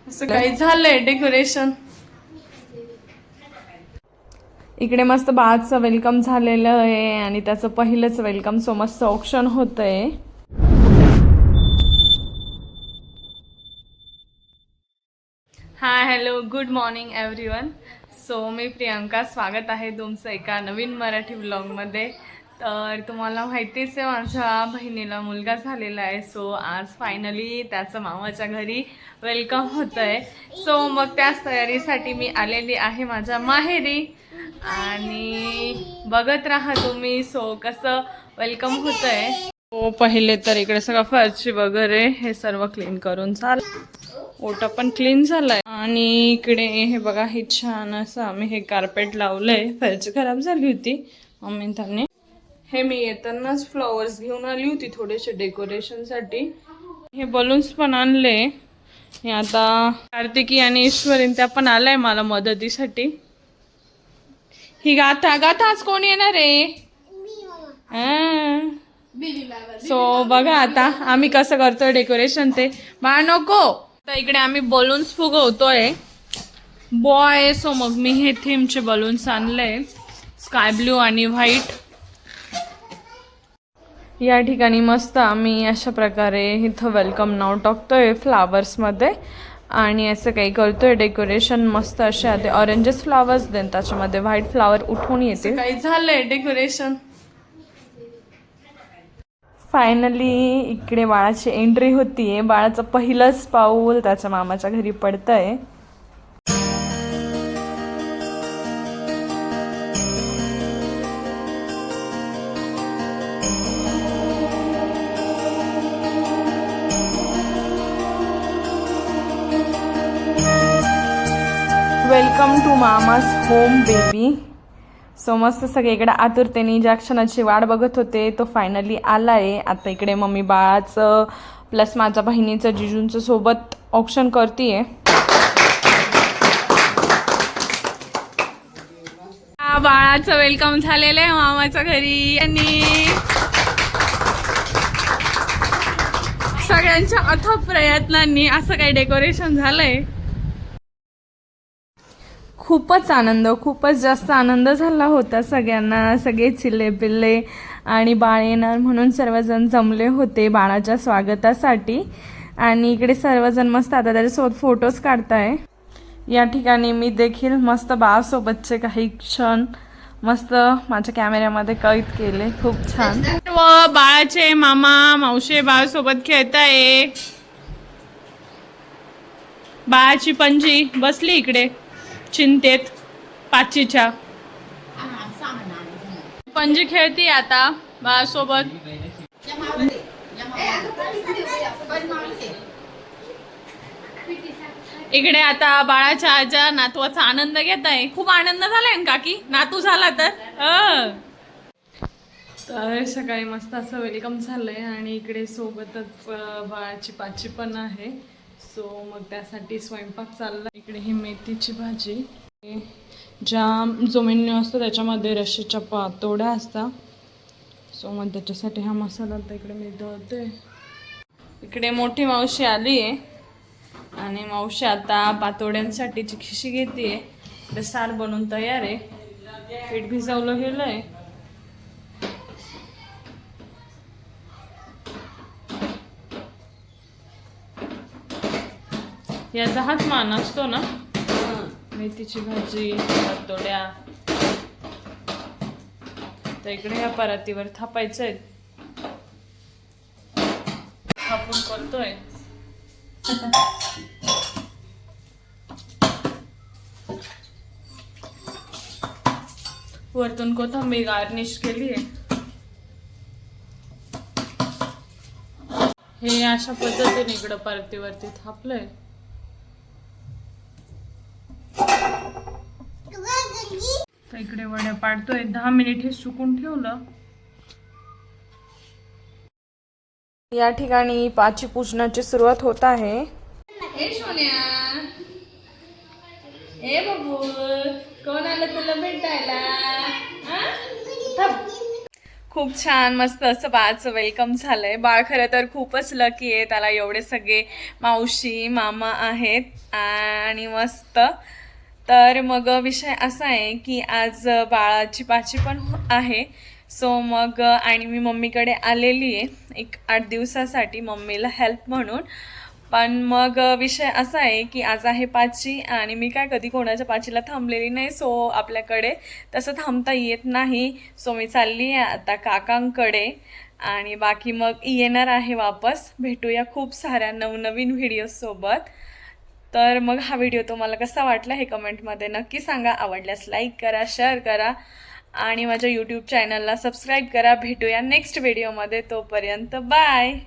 असं काही झालंय डेकोरेशन. इकडे मस्त बाळाचं वेलकम झालेलं आहे आणि त्याचं पहिलंच वेलकम. सो मस्त ऑप्शन होतंय. Hi hello good morning everyone. So मी प्रियांका, स्वागत आहे तुमचं एका नवीन मराठी व्लॉगमध्ये. तर तुम्हाला माहितीच आहे माझ्या बहिणीला मुलगा झालेला आहे. सो आज फायनली त्याचं मामाच्या घरी वेलकम होतं आहे. सो मग त्याच तयारीसाठी मी आलेली आहे माझ्या माहेरी आणि बघत राहा तुम्ही सो कसं वेलकम होतं आहे. हो पहिले तर इकडे सगळं फरशी वगैरे हे सर्व क्लीन करून झालं. ओटा पण क्लीन झालाय आणि इकडे हे बघा हे छान असं आम्ही हे कार्पेट लावलंय. फरशी खराब झाली होती मम्मी त्यांनी. हे मी येतानाच फ्लॉवर्स घेऊन आली होती थोडेसे डेकोरेशनसाठी. हे बलून्स पण आणले. हे आता कार्तिकी आणि ईश्वरीन त्या पण आलाय मला मदतीसाठी. ही गाथा आज कोण येणार आहे? सो बघा आता आम्ही कसं करतोय डेकोरेशन ते. बा नको तर इकडे आम्ही बलून्स फुगवतोय बॉय. सो मग मी हे थीमचे बलून्स आणले स्काय ब्ल्यू आणि व्हाईट. या ठिकाणी मस्त आम्ही अशा प्रकारे इथं वेलकम नाव टाकतोय फ्लावर्समध्ये आणि असं काही करतोय डेकोरेशन. मस्त असे आधी ऑरेंजेस फ्लावर्स देन त्याच्यामध्ये व्हाईट फ्लावर उठून येते. काही झालंय डेकोरेशन. फायनली इकडे बाळाची एंट्री होतीये. बाळाचं पहिलंच पाऊल त्याच्या मामाच्या घरी पडतंय. वेलकम टू मामाज होम बेबी. सो मस्त सगळीकडे आतुरतेने ज्या क्षणाची वाट बघत होते तो फायनली आलाय. आता इकडे मम्मी बाळाचं प्लस माझ्या बहिणीचं जिजूंचं सोबत ऑप्शन करतीये. बाळाचं वेलकम झालेलं आहे मामाच्या घरी आणि सगळ्यांच्या अथक प्रयत्नांनी असं काही डेकोरेशन झालंय. खूपच जास्त आनंद झाला होता सगळ्यांना. सगळे चिल्ले पिल्ले आणि बाळ येणार म्हणून सर्वजण जमले होते बाळाच्या स्वागतासाठी. आणि इकडे सर्वजण मस्त आता त्याच्यासोबत फोटोज काढताय. या ठिकाणी मी देखील मस्त बाळासोबतचे काही क्षण मस्त माझ्या कॅमेऱ्यामध्ये कैद केले. खूप छान. व बाळाचे मामा मावशी बाळासोबत खेळताय. बाळाची पणजी बसली इकडे चिंतेत पाचीच्या. पणजी खेळती आता बाळासोबत. इकडे आता बाळाच्या आजा नातवाचा आनंद घेत आहे. खूप आनंद झालाय काकी नातू झाला तर सकाळी मस्त असं वेलकम झालंय आणि इकडे सोबतच बाळाची पाची पण आहे. सो मग त्यासाठी स्वयंपाक चालला. इकडे ही मेथीची भाजी. जो मेन्यू असतो त्याच्यामध्ये रश्श्याच्या पातोड्या असतात. सो मग त्याच्यासाठी हा मसाला आता इकडे मी दळते. इकडे मोठी मावशी आली आहे आणि मावशी आता पातोड्यांसाठीची खिशी घेते. ते सार बनवून तयार आहे. पीठ भिजवलं गेलं आहे. याचा हाच मान असतो ना. मेथीची भाजी पातोड्या तर इकडे या परातीवर थापायचं आहे. थापून करतोय. वरतून कोथिंबीर गार्निश केली आहे. हे अशा पद्धतीने इकडं परातीवरती थापलंय. तर इकडे वड्या पाडतोय. 10 मिनिट हे सुकून ठेवलं. या ठिकाणी पाची पूजनाची सुरुवात होत आहे. ए सोन्या ए बाबू कोण आलं तुला भेटायला? खूप छान मस्त असं बाळाचं वेलकम झालंय. बाळ खरं तर खूपच लकी आहे, त्याला एवढे सगळे मावशी मामा आहेत आणि मस्त. तर मग विषय असा आहे की आज बाळाची पाची पण आहे. सो मग आणि मी मम्मीकडे आलेली आहे एक 8 दिवसासाठी मम्मीला हेल्प म्हणून. पण मग विषय असा आहे की आज आहे पाची आणि मी काय कधी कोणाच्या पाचीला थांबलेली नाही. सो आपल्याकडे तसं थांबता येत नाही. सो मी चालली आहे आता काकांकडे आणि बाकी मग येणार आहे वापस. भेटूया खूप साऱ्या नवनवीन व्हिडिओसोबत. तर मग हा व्हिडिओ तुम्हाला कसा वाटला हे कमेंटमध्ये नक्की सांगा. आवडल्यास लाईक करा, शेअर करा आणि माझ्या यूट्यूब चॅनलला सबस्क्राईब करा. भेटूया नेक्स्ट व्हिडिओमध्ये. तोपर्यंत बाय.